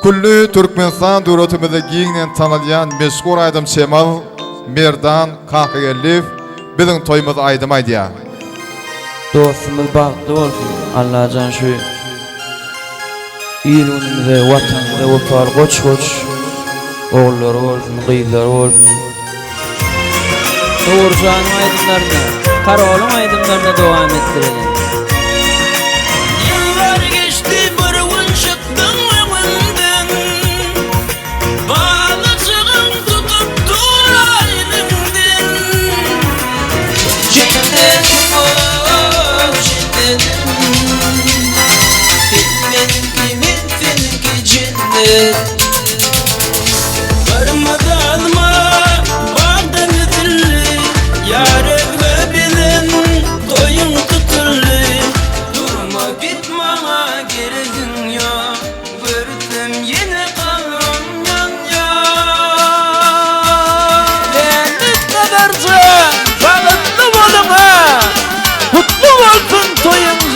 Kullu Türkmenistan döwletimizde giňden tanylýan meşhur aýdym Şemal Merdan Kakageldiyew biziň toýumyzy aýdymaýdýar. Dostumuz bagtly bolsun. Allahan şu ýylgynyňyza, watanyňyza wefaly goç-goç oğulları bolsun, gyzlary bolsun. Doğurjanyň aýdymlaryna, karawalyň aýdymlaryna dowam etdirelim. Yıllar geçti bir gün çıktın önümden, balıcığım tutup dur elimden. Cennetim o cennetim, benimkinin seninki cennet. Varmadan mı bağdan ödüllü, yar evle bilin toyun tutullu. Durma bitmama gereğin yok, görsem yine kalmam yan yan. Cennet kadarca balıklı boluma, mutlu olsun toyuncu.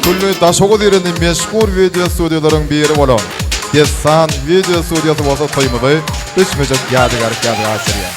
Kullu Daşawuz ýeriniň meşhur video studiýalaryň biri bolan Merdan video studiýasy bolsa toýumyzy üç mejek ýadygar ýaşyrýar.